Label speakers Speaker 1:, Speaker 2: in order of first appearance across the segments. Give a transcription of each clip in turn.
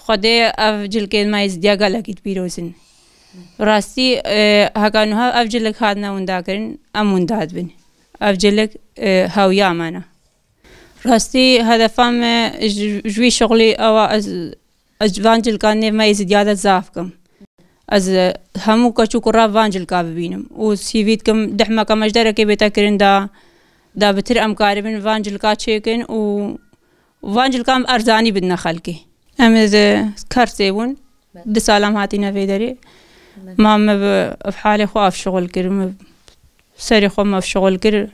Speaker 1: خدای افجل که مایز دیگر لکید پیروزن راستی هکانوها افجل که هاد نمونده کرن امون داد بین افجل هاویا منه راستی هدفم جوی شغلی او از وانجل کانی مایز دیگر ضعف کم از همو کچو کرا وانجل کا ببینم و سیویت کم دحما کم اجداره که بیتا کرن دا بتر امکاری بین وانجل کا چیکن و وانجل کام ارزانی بدنا خلقی امز کارسیون ده سالم هاتی نفیداری ما في حالي خواف شغل كر سري خو في شغل كر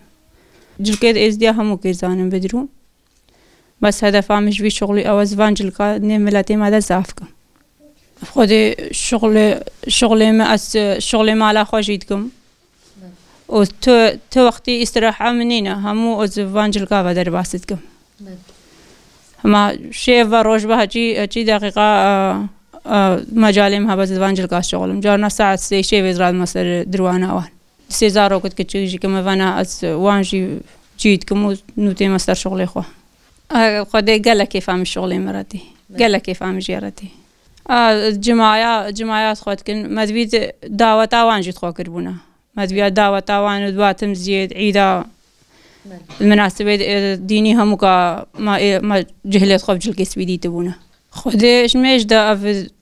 Speaker 1: جلكيد ازديا همو كيزانم بدرون بس هدفا مش في شغلي او زفانجل كا نملاتي ماذا زافكم خودي شغلي ما شغلي ما لا خوجيتكم و تو وقتي استراحة منينا همو زفانجل كا بدر باستكم ما شيء وروج بهجي دقيقة مجالم ها بس وانجل كاس شغلم جارنا ساعة شيء وزراد مصر دروانا وان سيزارو كنت كتشيجي كما فانا أس وانجي جيد كمو نوتي مصر شغلي خو خدي قال كيف عم الشغل مراتي قال كيف عم جيرتي جماعات خد كن مدبيت دعوة وانجي تخو كربونا مدبيت دعوة وان دواتم زيد عيدا المناسبة ديني هموكا ما جهلت خوف جل كيس بيدي تبونا خودش مش دا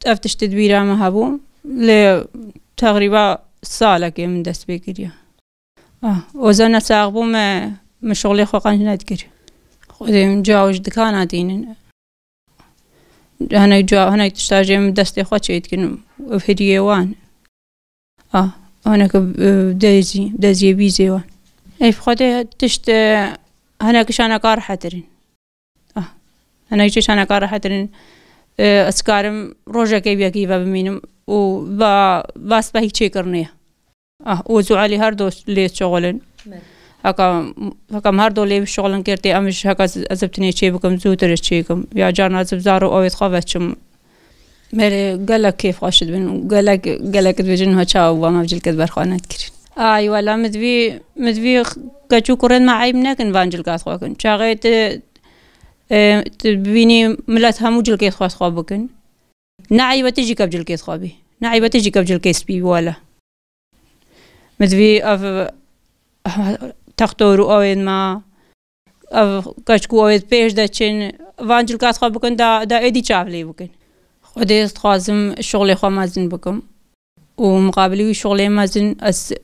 Speaker 1: افتش تدبيرها ما هبو لتقريبا سالة كي من دست بكريا وزنا ساقبو ما شغلي خو قانش نذكر خودي مجاوج دكاناتين هنا تشتاجي من دستي خو شيء كن وفديه وان هناك دازي بيزي وان اي خودي تشت هنا كشانا قار حترين هنا كشانا قار حترين اسكارم روجا كيبيا كيفا بمينم و باس بهيك شي كرنيه وزعلي هردو لي شغلن هكا هردو لي شغلن كرتي امش هكا ازبتني شي بكم زوتر شيكم يا جارنا زبزارو او يتخافتشم مري قالك كيف خاشد بن قالك بجنها تشاو وما بجل كدبر خانات كرين اي ولا مدبي كاچو كورن ما عيبنا كن فانجل كاس خوكن شاغيت تبيني ملات همو جل كيس خواس خوابكن نعيبة تجي كبجل كيس خوابي نعيبة تجي كبجل كيس بي ولا مدبي تختورو اوين ما كاشكو اوين بيش داتشن فانجل كاس خوابكن دا ايدي شافلي بكن خودي استخازم شغلي خوا مازن بكم ومقابلي شغلي مازن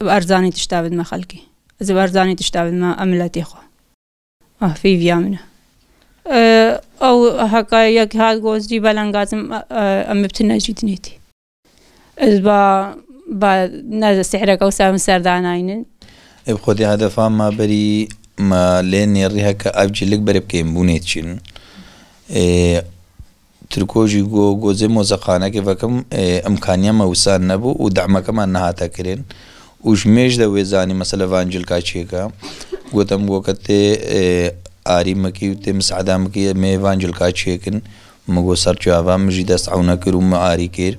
Speaker 1: ارزاني تشتابد ما خلقي از ارزاني تشتابد ما املاتي خوا في فيامنا او هكا يك هاد جوزي بلانغازم امبتنا جيتنيتي از با ناز سحرك او سام سرداناين
Speaker 2: بخودي هدفا ما بري ما لين يريهك ابجلك برب كيم بونيتشين تركوجي جوزي موزقانا كيفكم امكانيه موسان نبو ودعمك ما نهاتا كرين وجميج دا ويزاني مثلا فانجل كاتشيكا قوتم وقت آری مکی و مساعده مکی می وانجل کاتشیکن مگو سر جوابا مجی دست عونا کرو معاری کر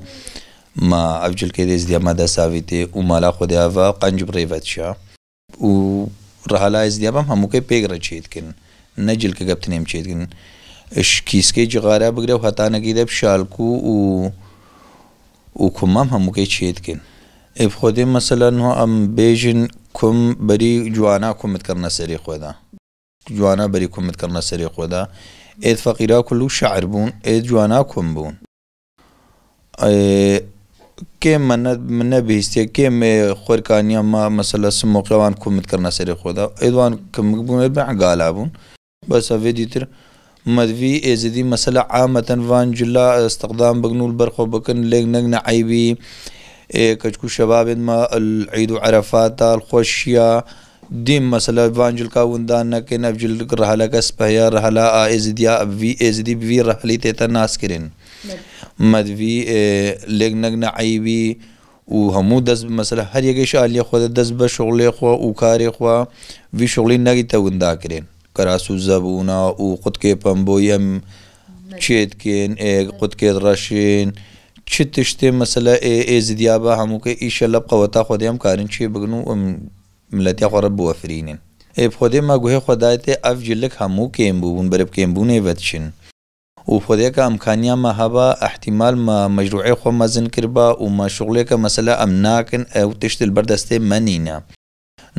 Speaker 2: ما افجل که دیز دیا ماده ساویته و مالا خودی آوا قنجب ریفت شا و رحالا از دیا بام همو که پیگ را چید کن نجل که گبتنیم چید کن اش کیس که جغاره بگره و حتا نگیده بشالکو و کمام همو که چید کن اب خودی مثلا نو ام بیجن کم بری جوانا کمت کرنا سری خودا جوانا بري كومت كرنا سري خدا ايد فقيرا كلو شعر بون ايد جوانا كوم بون كم من بيستي كم خوركانيا ما مثلا سمو قوان كومت كرنا سري خدا ايدوان كم بون بع غالبون بس فيديتر مدفي ازدي مثلا عامه فانجلا استخدام بغنول برخو بكن لغنا عيبي كشكو شباب ما العيد عرفات الخوشيا ديم مثلا فانجل كاوندان كن افجل رحله كسبيا رحله ازديا في ازدي في رحله تناس كرين مدفي لغنغنا عيبي وهمو دز مثلا هر يگه شالي خود دز بشغل خو او کار خو في شغل نگي توندا كرين کراسو زبونا او خود کے پمبویم چيت كين خود کے راشين چتشته مثلا ازديا با همو که ان شاء الله قوتا خوديام کارن چي بغنو ملتي قرب وفرينين بخودي ما جوه خدايته افجلك همو كيمبون برب كيمبونه وتشن وخودێکە ئەمکانیا ما هەبە احتیمال ما مەجروعی خۆ مەزن کردبە و ما شغلێکە مەسەلا ئەم ناکن ئەو تشت بەردەستێ مەنینە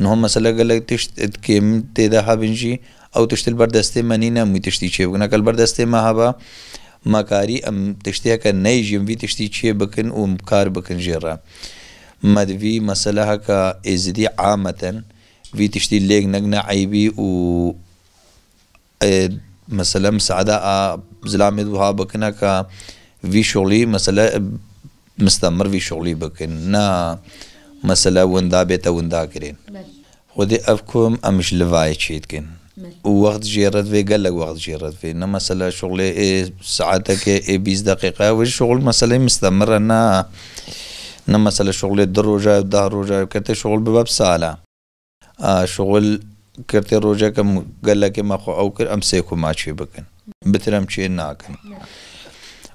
Speaker 2: نهۆ مەسەلا گەلک تشت کێم تێدا هەبنجی ئەو تشت بەردەستێ مەنینە مووی تشتی چێ بکەن ئەگەر بەردەستێ ما هەبە ماکاری ئەم تشتێکە نەیژیم وی تشتی چێ بکن و کار بکن ژێڕە مەدوی مەسەلا هەکە ئێزدی عامەتەن وی تشتی لێک نەگنە عیبی و مثلا مساعدة زلامي وها بكنا كا في شغلي مثلا مستمر في شغلي بكن نا مثلا وندا بيتا وندا كرين خودي أفكم أمش لفاي تشيتكن ووقت جيرت في قال لك وقت جيرت في نا مثلا شغلي ساعتك 20 دقيقة والشغل مثلا مستمر نا مثلا شغلي دروجة دهروجة كنت شغل بباب سالة شغل کرتی روزه کم گله که ما خو او کر ام سه کو ماچی بکن بترم چی ناکن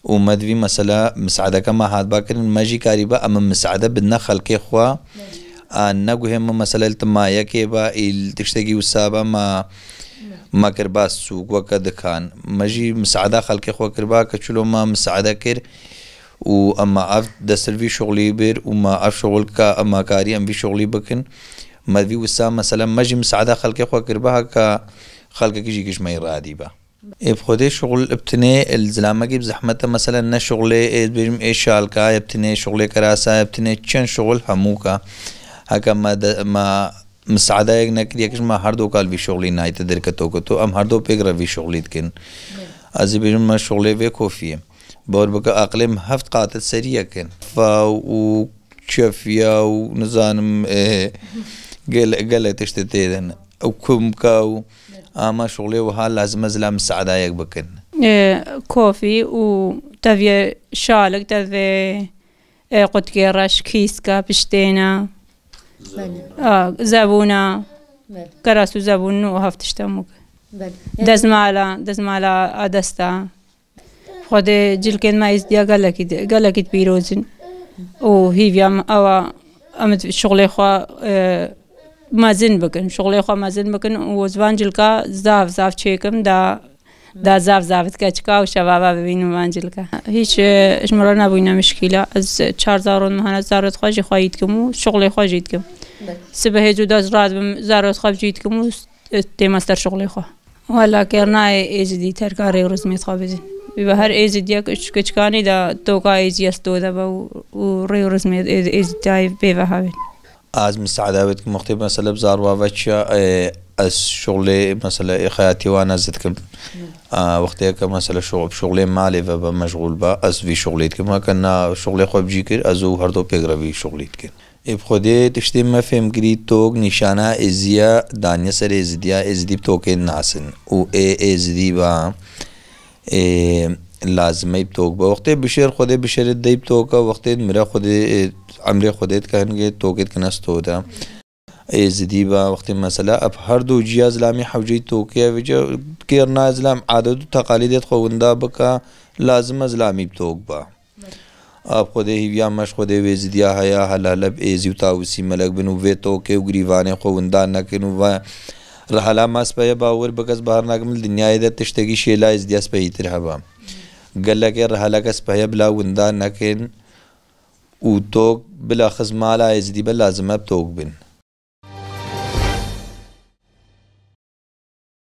Speaker 2: و مدوی مثلا مساعده کما هات باکن ماجی کاریبا ام مساعده بدنا خلق خو نگوه هم مثلا التمایا که با تشتگی وسابا ما کربا سوق وک دکان ماجی مساعده خلق خو کربا کچلو ما مساعده کر و اما اف د سروي شغلي بير وما اف شغل کا اما کاری ام في شغلي بکن مدوی وسام مثلا مجي مساعدة خلق خو كربها كخلق كيجي كيش ما يرادي با بخودي شغل ابتني الزلامة جيب زحمته مثلا نا شغلي بيجم ايش شالكا ابتني شغلي كراسة ابتني تشن شغل هموكا هكا ما مساعدة يجنك يكش ما هردو قال في شغلي ناي تدر كتو ام هردو بيقرا في شغلي تكن ازي بيجم ما شغلي في كوفيه بور بقى اقلم هفت قاتل سريع كن و شفيا ونزانم قال تشتتيدن او كم كاو اما شغلي وها لازم ازلام مساعدة يك بكن
Speaker 1: كوفي و تافي شالك تافي قد كيراش كيسكا بشتينا زابونا كراسو زابون و هفتشتموك دزمالا ادستا خود جلكن ما يزديا قالك بيروزن و هيفيام او امد شغلي خو مازن بكن شغلي خو مازن بكن و زوانجلكا زاف چيكم دا زاف كچكا و شبابا ببينو وانجلكا هيچ اشمرا نبوينا مشكلة از 4000 مهنة زارت خو جي خوايدكم و شغلي خو جيدكم سبه هجو داز راد زارت خو جيدكم و تيماستر شغلي خو ولا كرناي ايزدي تركاري ورزميت خو بزين بهر ايزدي كچكاني دا توكا ايزياس دودا و ريورزمي ايزدي بيفهاوين
Speaker 2: از مساعدة بتك مختلف مثلا بزار وافشا از شغلي مثلا خياتي وانا زدكم وقتها مثلا شغلي مالي فبا مشغول با از في شغليتكم ما كنا شغلي خو بجيكر ازو هردو بيغرا في شغليتكم بخودي تشتي ما فهم كري توك نشانه ازيا دانيا سر ازديا ازدي بتوكين ناسن و ازدي با لازمه بتوك با وقت بشير خودي بشير دي بتوكا وقت مرا خودي عمري خودت كانگه توكت كنستو دا ازدي با وقت مثلا اب هر دو جياز لامي حوجي توكيا وجا كيرنا ازلام عادت و تقاليدت خوندا بكا لازم ازلامي بتوك با اب خودي هيويا مش خودي وزديا هيا حلال ازيو تاوسي ملك بنو ويتو كي غريوانه خوندا نكنو و رحلا ماس بيا باور بكس بهر ناكمل دنيا اذا تشتغي شيلا ازدياس بيتر هبا قال لك رحلا كس بيا بلا وندا نكن و توك بلا خزمالا ازدي بلا لازم بتوك بن